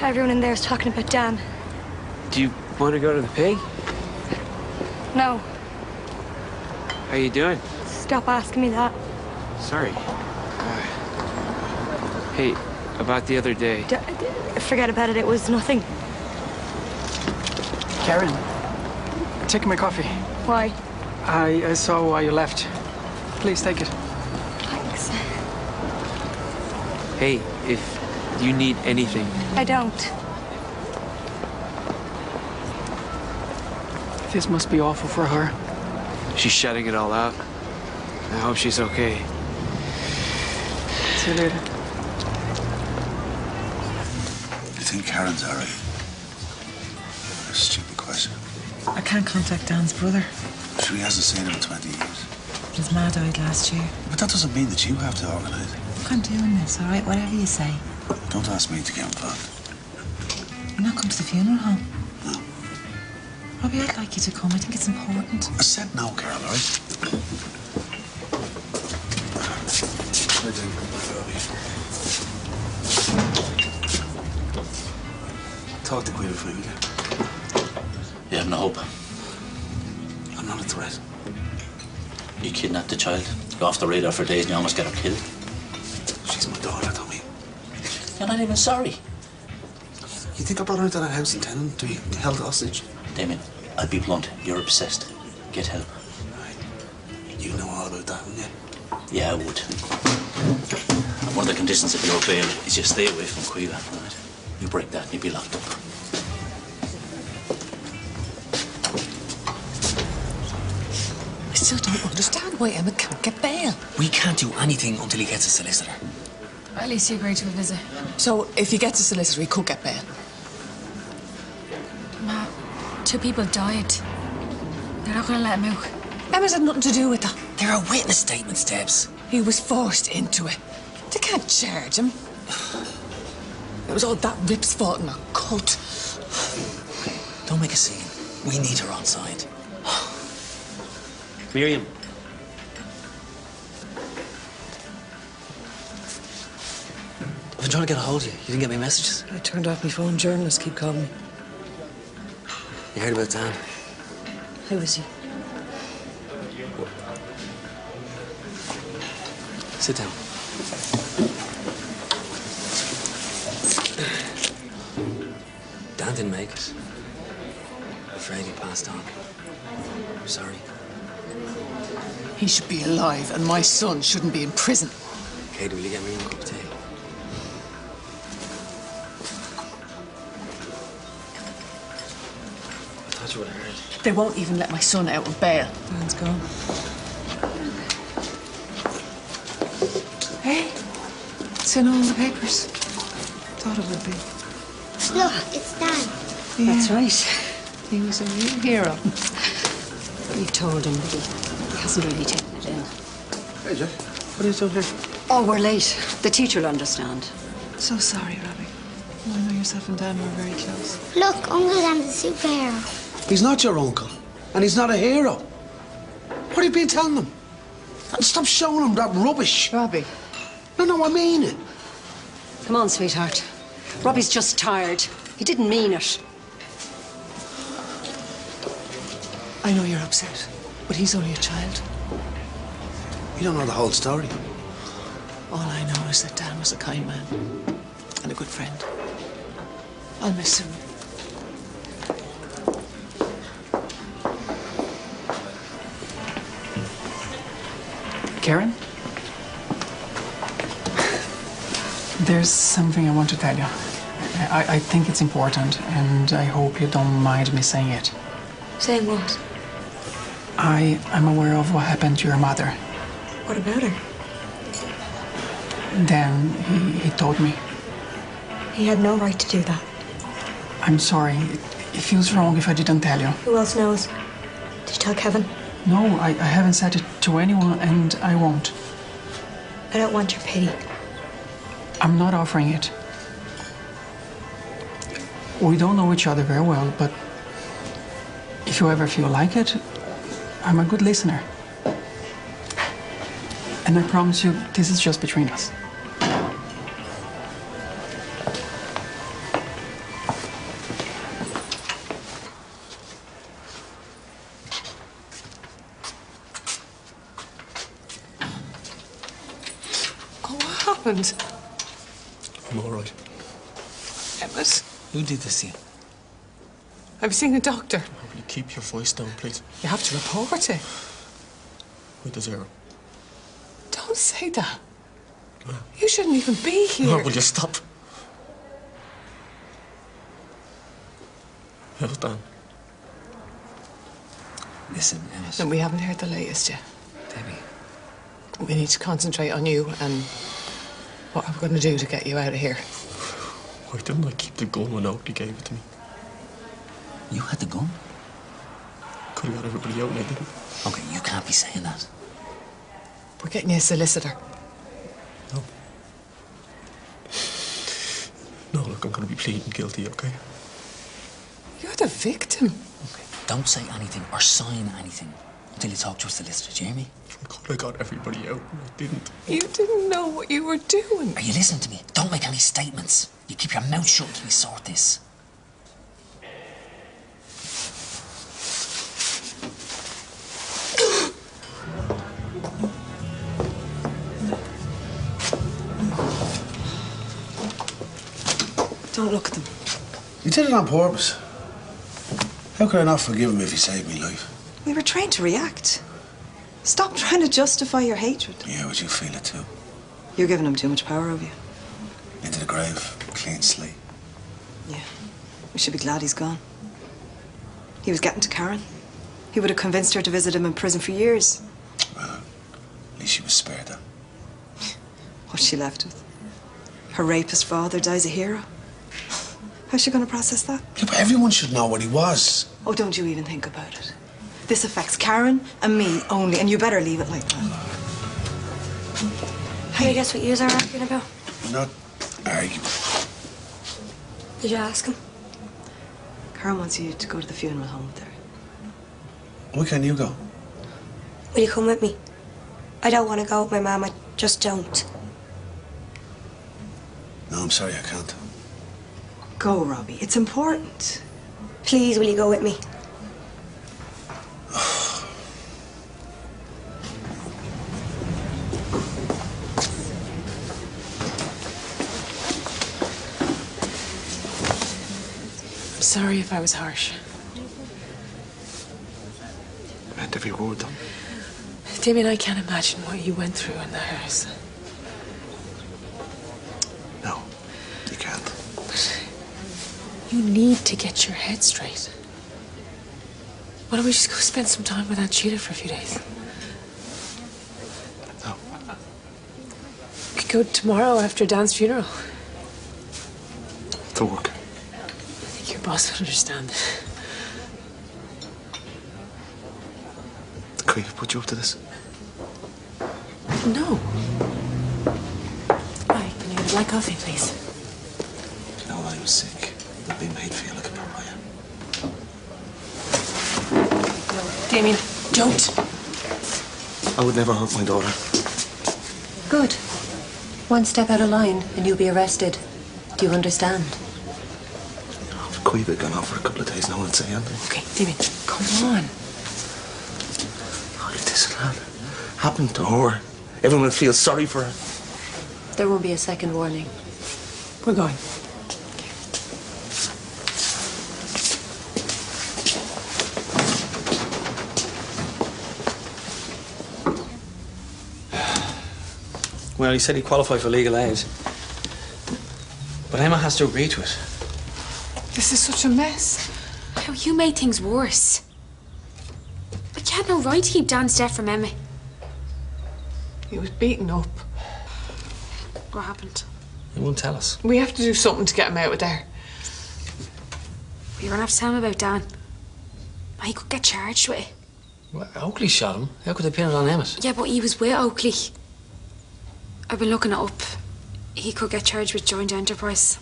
Everyone in there is talking about Dan. Do you want to go to the pig? No. How you doing? Stop asking me that. Sorry. Hey, about the other day. Forget about it. It was nothing. Karen, take my coffee. Why? I saw why you left. Please take it. Thanks. Hey, if you need anything. I don't. This must be awful for her. She's shutting it all out. I hope she's okay. See you later. You think Karen's all right? A stupid question. I can't contact Dan's brother. Sure, he hasn't seen him in 20 years. His ma died last year. But that doesn't mean that you have to organise it. Look, I'm doing this, all right? Whatever you say. Don't ask me to get involved. You're not coming to the funeral home? No. Robbie, I'd like you to come. I think it's important. I said no, Carol, all right? Talk to Caoimhe for me. You have no hope. I'm not a threat. You kidnapped the child. You're off the radar for days and you almost got her killed. She's my daughter, Tommy. You're not even sorry. You think I brought her into that house in town to be held hostage? Damien, I'll be blunt. You're obsessed. Get help. Right. You know all about that, wouldn't you? Yeah, I would. One of the conditions of your bail is you stay away from Caoimhe, right? You break that and you'll be locked up. I still don't understand why Emmet can't get bail. We can't do anything until he gets a solicitor. At least he agreed to a visit. So, if he gets a solicitor, he could get bail. Ma, 2 people died. They're not going to let him out. Emmet had nothing to do with that. There are witness statements, Debs. He was forced into it. They can't charge him. It was all that Rip's fault in a cult. Don't make a scene. We need her on side. Miriam. I've been trying to get a hold of you. You didn't get my messages? I turned off my phone. Journalists keep calling me. You heard about Dan? Who is he? Sit down. Dan didn't make it. I'm afraid he passed on. I'm sorry. He should be alive, and my son shouldn't be in prison. Kate, will you get me a cup of tea? I thought you would have heard. They won't even let my son out of bail. Dan's gone. Hey, it's in all the papers. Thought it would be. Look, it's Dan. Yeah. That's right. He was a real hero. We've told him, but he hasn't really taken it in. Hey, Jack. What are you doing here? Oh, we're late. The teacher will understand. So sorry, Robbie. I know yourself and Dan were very close. Look, Uncle Dan's a superhero. He's not your uncle, and he's not a hero. What have you been telling him? And stop showing him that rubbish. Robbie. No, I mean it. Come on, sweetheart. Robbie's just tired. He didn't mean it. I know you're upset, but he's only a child. You don't know the whole story. All I know is that Dan was a kind man and a good friend. I'll miss him. Karen? There's something I want to tell you. I think it's important, and I hope you don't mind me saying it. Saying what? I am aware of what happened to your mother. What about her? Then he told me. He had no right to do that. I'm sorry. It feels wrong if I didn't tell you. Who else knows? Did you tell Kevin? No, I haven't said it to anyone, and I won't. I don't want your pity. I'm not offering it. We don't know each other very well, but if you ever feel like it, I'm a good listener. And I promise you, this is just between us. happened? I'm all right. Emmet, Who did this to you? I've seen a doctor. Will you keep your voice down, please? You have to report it. With the zero. Don't say that. You shouldn't even be here. No, will you stop? How's Dan? Listen, Emmet. And we haven't heard the latest yet. Debbie. We need to concentrate on you and what we're going to do to get you out of here. Why didn't I keep the gun when Oakley gave it to me? You had the gun? Could have got everybody out and I didn't. Okay, you can't be saying that. We're getting you a solicitor. No. No, look, I'm going to be pleading guilty, okay? You're the victim. Okay. Don't say anything or sign anything until you talk to a solicitor, do you hear me? I could have got everybody out and I didn't. You didn't know what you were doing. Are you listening to me? Don't make any statements. You keep your mouth shut until we sort this. Don't look at them. You did it on purpose. How could I not forgive him if he saved me life? We were trained to react. Stop trying to justify your hatred. Yeah, would you feel it too? You're giving him too much power over you. Into the grave, clean slate. Yeah. We should be glad he's gone. He was getting to Karen. He would have convinced her to visit him in prison for years. Well, at least she was spared then. What's she left with? Her rapist father dies a hero. How's she going to process that? Yeah, but everyone should know what he was. Oh, don't you even think about it. This affects Karen and me only, and you better leave it like that. Hey, guess what you are arguing about? Not arguing. Did you ask him? Karen wants you to go to the funeral home with her. Why can't you go? Will you come with me? I don't want to go with my mum. I just don't. No, I'm sorry, I can't. Go, Robbie. It's important. Please, will you go with me? I'm sorry if I was harsh. I meant every word, though. Damien, I can't imagine what you went through in the house. No, you can't. You need to get your head straight. Why don't we just go spend some time with Aunt Sheila for a few days? No. We could go tomorrow after Dan's funeral. To work. I think your boss would understand. Caoimhe put you up to this? No. Hi, can you have a black coffee, please? You know, I was sick. I've been made feel like a pariah. Damien, don't. I would never hurt my daughter. Good. One step out of line and you'll be arrested. Do you understand? If Caoimhe had gone off for a couple of days, no one would say anything. Okay, Damien, come on. Oh, if this had happened to her, everyone would feel sorry for her. There won't be a second warning. We're going. Well, he said he'd qualify for legal aid. But Emma has to agree to it. This is such a mess. How you made things worse. But you had no right to keep Dan's death from Emmet. He was beaten up. What happened? He won't tell us. We have to do something to get him out of there. You're gonna have to tell him about Dan. He could get charged with it. Well, Oakley shot him. How could they pin it on Emmet? Yeah, but he was with Oakley. I've been looking it up. He could get charged with joint enterprise.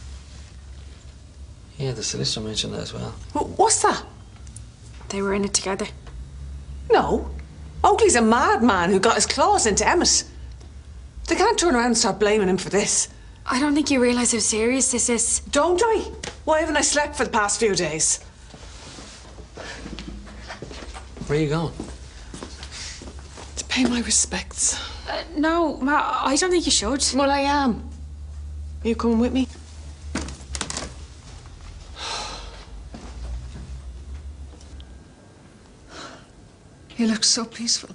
Yeah, the solicitor mentioned that as well. What's that? They were in it together. No. Oakley's a madman who got his claws into Emmet. They can't turn around and start blaming him for this. I don't think you realise how serious this is. Don't I? Why haven't I slept for the past few days? Where are you going? To pay my respects. No, Ma, I don't think you should. Well, I am. Are you coming with me? He looked so peaceful.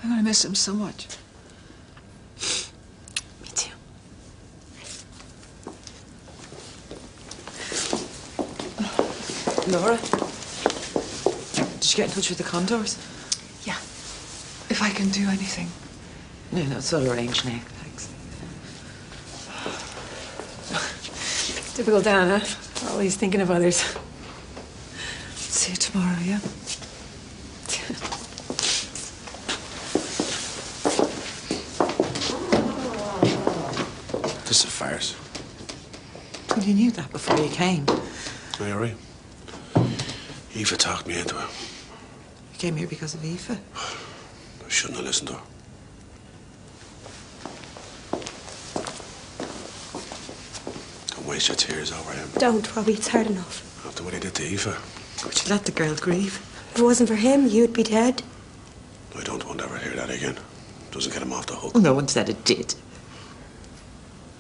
I'm gonna miss him so much. Me too. Laura, did you get in touch with the Condors? Yeah. If I can do anything. No, it's all arranged now. Thanks. Typical Dan, huh? Always thinking of others. See you tomorrow, yeah? This is a farce. Well, you knew that before you came. Are you all right? Aoife talked me into it. You came here because of Aoife. I shouldn't have listened to her. Don't waste your tears over him. Don't, Robbie. It's hard enough. After what he did to Aoife. Would you let the girl grieve? If it wasn't for him, you'd be dead. I don't want to ever hear that again. Doesn't get him off the hook. No one said it did.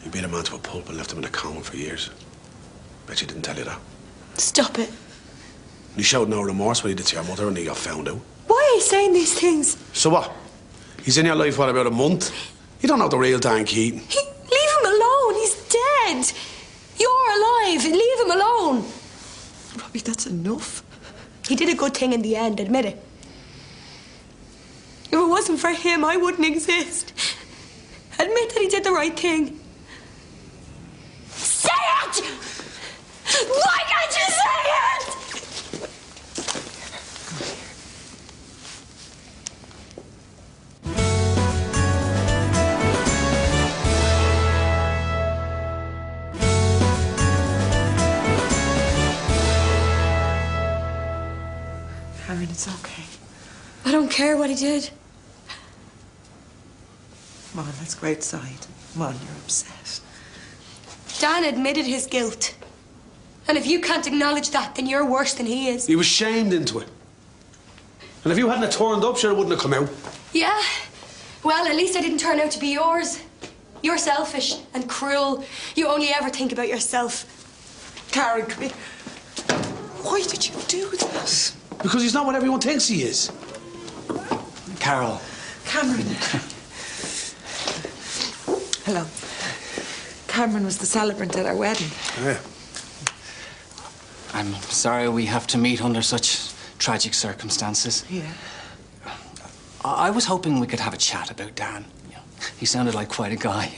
He beat a man to a pulp and left him in a coma for years. Bet you didn't tell you that. Stop it. He showed no remorse when he did to your mother and he got found out. Why are you saying these things? So what? He's in your life, what, about a month? You don't know the real Dan Keaton. Leave him alone. He's dead. You're alive. Leave him alone. Robbie, that's enough. He did a good thing in the end, admit it. If it wasn't for him, I wouldn't exist. Admit that he did the right thing. Say it! Why can't you say it? Karen, it's okay. I don't care what he did. Come on, let's go outside. Come on, you're upset. Dan admitted his guilt. And if you can't acknowledge that, then you're worse than he is. He was shamed into it. And if you hadn't have turned up, sure, it wouldn't have come out. Yeah. Well, at least I didn't turn out to be yours. You're selfish and cruel. You only ever think about yourself. Karen, come here. Why did you do that? Because he's not what everyone thinks he is. Carol. Cameron. Hello. Cameron was the celebrant at our wedding. Yeah. I'm sorry we have to meet under such tragic circumstances. Yeah. I was hoping we could have a chat about Dan. You know, he sounded like quite a guy.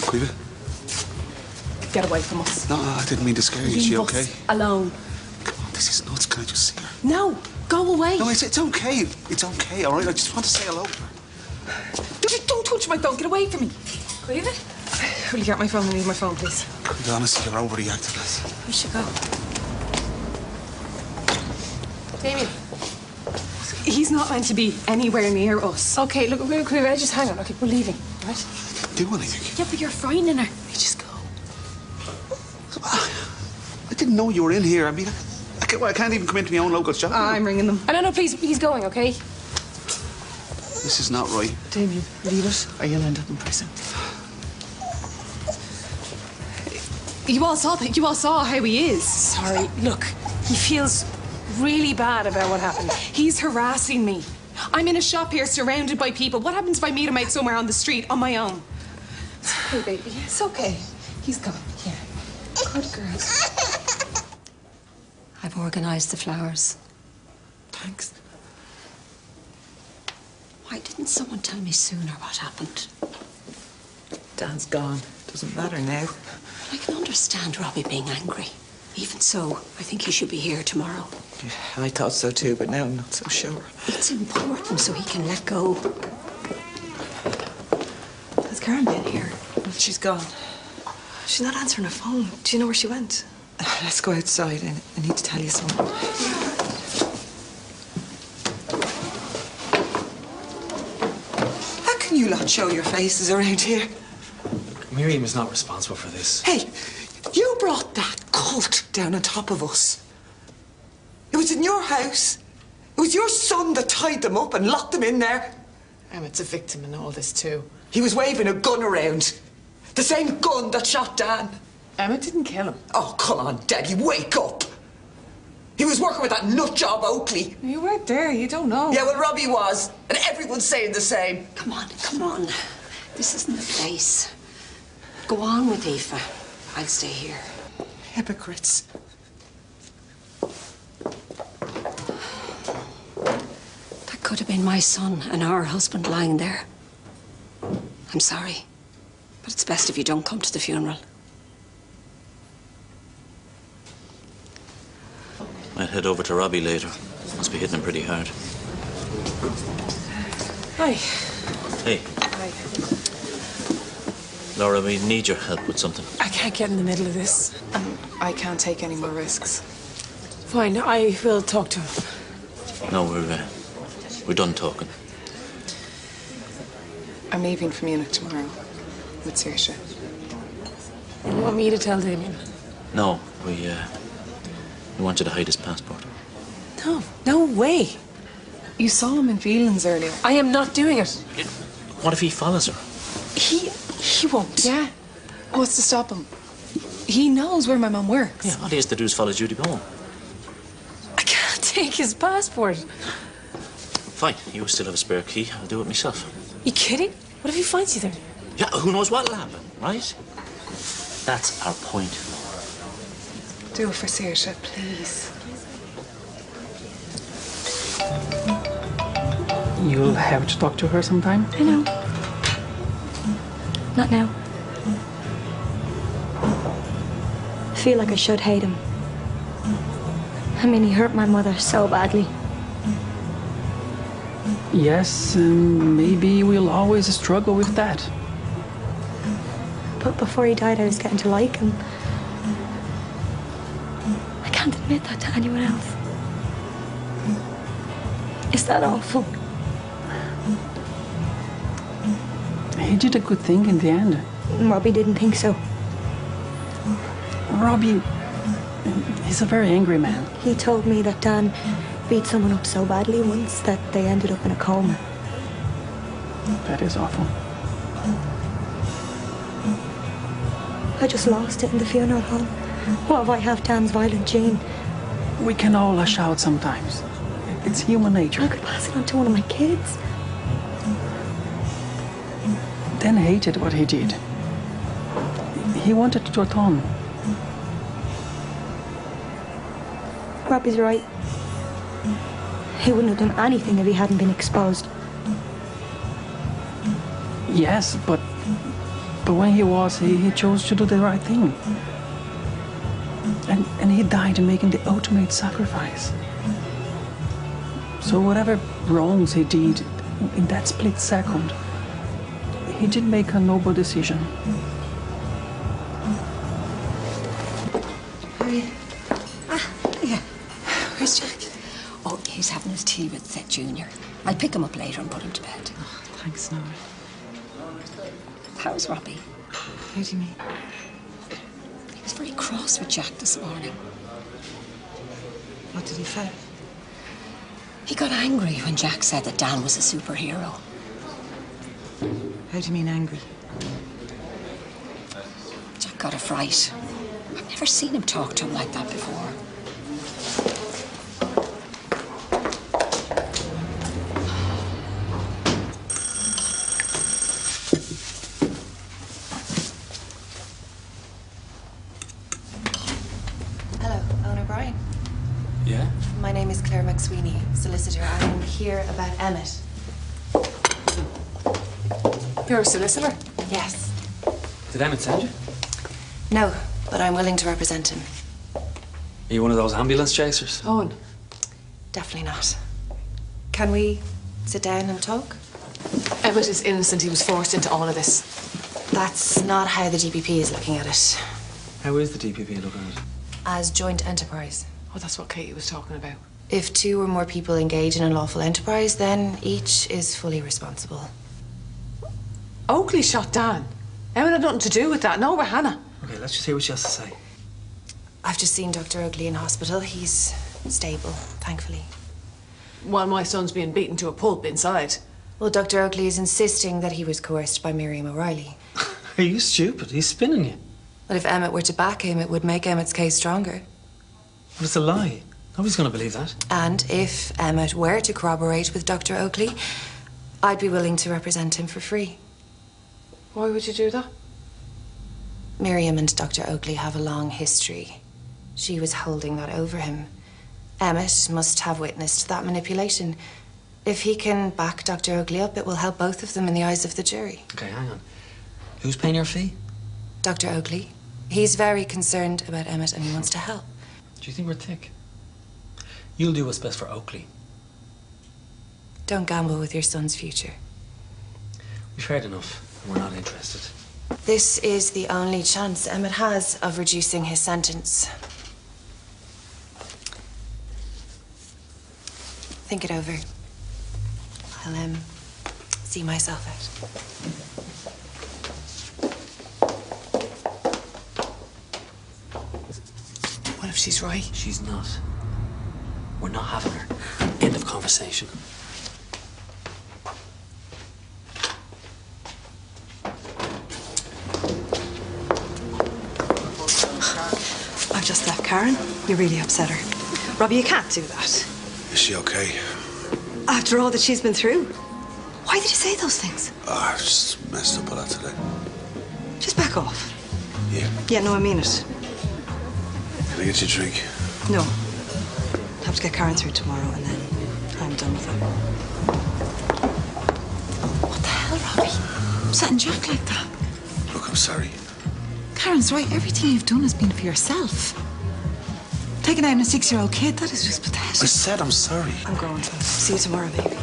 Caoimhe? Get away from us. No, I didn't mean to scare you. Is she okay? Alone. Come on, this is nuts. Can I just see her? No, go away. No, it's okay. It's okay, all right? I just want to say hello. Don't touch my phone. Get away from me. Caoimhe? Will you get my phone and leave my phone, please? Caoimhe, honestly, you're overreacting. We should go. Damien. He's not meant to be anywhere near us. Okay, look, just hang on. Okay, we're leaving, right? Do anything. Yeah, but you're frightening her. You just go. I didn't know you were in here. I mean, I can't even come into my own local shop. I'm ringing them. No, please, he's going, okay? This is not right. Damien, leave it or you'll end up in prison. You all saw how he is. Sorry, look, he feels really bad about what happened. He's harassing me. I'm in a shop here surrounded by people. What happens if I meet him out somewhere on the street on my own? Hey, baby, it's okay. He's gone. Here. Good girl. I've organised the flowers. Thanks. Why didn't someone tell me sooner what happened? Dan's gone. Doesn't matter now. I can understand Robbie being angry. Even so, I think he should be here tomorrow. Yeah, I thought so too, but now I'm not so sure. It's important so he can let go. Has Karen been here? Well, she's gone. She's not answering her phone. Do you know where she went? Let's go outside. I need to tell you something. How can you lot show your faces around here? Miriam is not responsible for this. Hey, you brought that cult down on top of us. It was in your house. It was your son that tied them up and locked them in there. Emmet's a victim in all this too. He was waving a gun around. The same gun that shot Dan. Emmet didn't kill him. Oh, come on, Daddy, wake up. He was working with that nut job Oakley. You weren't there, you don't know. Yeah, well, Robbie was. And everyone's saying the same. Come on, come on. This isn't the place. Go on with Aoife. I'll stay here. Hypocrites. That could have been my son and our husband lying there. I'm sorry, but it's best if you don't come to the funeral. Might head over to Robbie later. Must be hitting him pretty hard. Hi. Hey. Hi. Laura, we need your help with something. I can't get in the middle of this. I can't take any more risks. Fine, I will talk to him. No, we're done talking. I'm leaving for Munich tomorrow with Saoirse. You want me to tell Damien? No, we want you to hide his passport. No, no way. You saw him in feelings earlier. I am not doing it. What if he follows her? He won't. Yeah. What's to stop him? He knows where my mum works. Yeah, all he has to do is follow Judy home. I can't take his passport. Fine, you still have a spare key. I'll do it myself. You kidding? What if he finds you there? Yeah, who knows what'll happen, right? That's our point. Do it for Saoirse, please. You'll have to talk to her sometime. I know. Not now. I feel like I should hate him. I mean, he hurt my mother so badly. Yes, maybe we'll always struggle with that. But before he died, I was getting to like him. I can't admit that to anyone else. Is that awful? He did a good thing in the end. Robbie didn't think so. Robbie, he's a very angry man. He told me that Dan beat someone up so badly once that they ended up in a coma. That is awful. I just lost it in the funeral home. What if I have Dan's violent gene? We can all lash out sometimes. It's human nature. I could pass it on to one of my kids. Dan hated what he did. He wanted to atone. Robbie's right. He wouldn't have done anything if he hadn't been exposed. Yes, but when he was, he chose to do the right thing. And he died making the ultimate sacrifice. So whatever wrongs he did in that split second, he did make a noble decision. Yeah. Where's Jack? Oh, he's having his tea with Seth Jr. I'll pick him up later and put him to bed. Oh, thanks, Nora. How's Robbie? How do you mean? He was very cross with Jack this morning. What did he say? He got angry when Jack said that Dan was a superhero. How do you mean angry? Jack got a fright. I've never seen him talk to him like that before. Hello, Owner Brian. Yeah? My name is Claire McSweeney, solicitor. I'm here about Emmet. You're a solicitor? Yes. Did Emmet send you? No, but I'm willing to represent him. Are you one of those ambulance chasers? Owen. Definitely not. Can we sit down and talk? Emmet is innocent. He was forced into all of this. That's not how the DPP is looking at it. How is the DPP looking at it? As joint enterprise. Oh, that's what Katie was talking about. If two or more people engage in a lawful enterprise, then each is fully responsible. Oakley shot Dan. Emmet had nothing to do with that. No, we're Hannah. Okay, let's just hear what she has to say. I've just seen Dr. Oakley in hospital. He's stable, thankfully. While my son's being beaten to a pulp inside. Well, Dr. Oakley is insisting that he was coerced by Miriam O'Reilly. Are you stupid? He's spinning you. But if Emmet were to back him, it would make Emmet's case stronger. But it's a lie. Nobody's going to believe that. And if Emmet were to corroborate with Dr. Oakley, I'd be willing to represent him for free. Why would you do that? Miriam and Dr. Oakley have a long history. She was holding that over him. Emmet must have witnessed that manipulation. If he can back Dr. Oakley up, it will help both of them in the eyes of the jury. Okay, hang on. Who's paying your fee? Dr. Oakley. He's very concerned about Emmet and he wants to help. Do you think we're thick? You'll do what's best for Oakley. Don't gamble with your son's future. We've heard enough. We're not interested. This is the only chance Emmet has of reducing his sentence. Think it over. I'll, see myself out. What if she's right? She's not. We're not having her. End of conversation. I've just left Karen. You really upset her. Robbie, you can't do that. Is she okay? After all that she's been through. Why did you say those things? I just messed up a lot today. Just back off. Yeah. Yeah, no, I mean it. Can I get you a drink? No. I have to get Karen through tomorrow and then I'm done with her. What the hell, Robbie? Upsetting Jack like that. Look, I'm sorry. Karen's right. Everything you've done has been for yourself. Taking out a 6-year-old kid, that is just pathetic. I said I'm sorry. I'm going to. See you tomorrow, baby.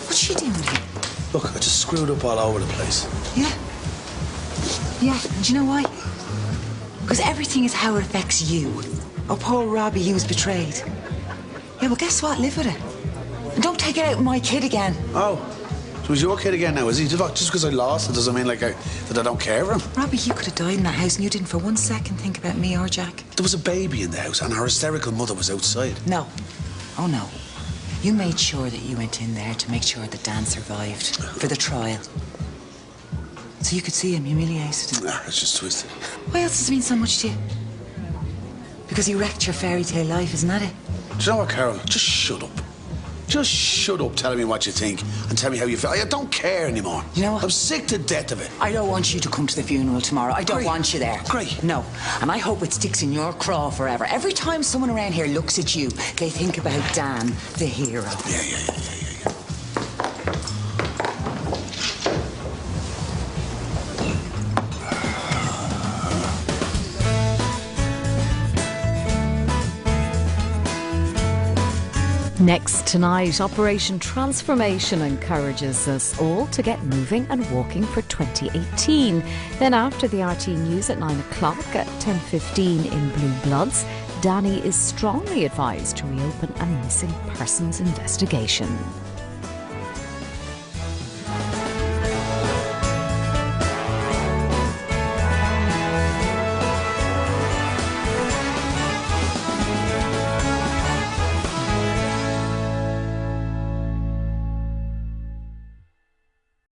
What's she doing here? Look, I just screwed up all over the place. Yeah. Yeah, and do you know why? Because everything is how it affects you. Oh, poor Robbie, he was betrayed. Yeah, well, guess what? Live with it. And don't take it out on my kid again. Oh, so he's your kid again now, is he? Look, just because I lost, it doesn't mean that I don't care for him. Robbie, you could have died in that house and you didn't for 1 second think about me or Jack. There was a baby in the house and her hysterical mother was outside. No. Oh, no. You made sure that you went in there to make sure that Dan survived for the trial. So you could see him humiliated. Nah, it's just twisted. Why else does it mean so much to you? Because you wrecked your fairy tale life, isn't that it? Do you know what, Carol? Just shut up. Just shut up telling me what you think and tell me how you feel. I don't care anymore. You know what? I'm sick to death of it. I don't want you to come to the funeral tomorrow. I don't want you there. Great. No. And I hope it sticks in your craw forever. Every time someone around here looks at you, they think about Dan, the hero. Yeah. Next tonight, Operation Transformation encourages us all to get moving and walking for 2018. Then after the RT News at 9 o'clock at 10:15 in Blue Bloods, Danny is strongly advised to reopen a missing persons investigation.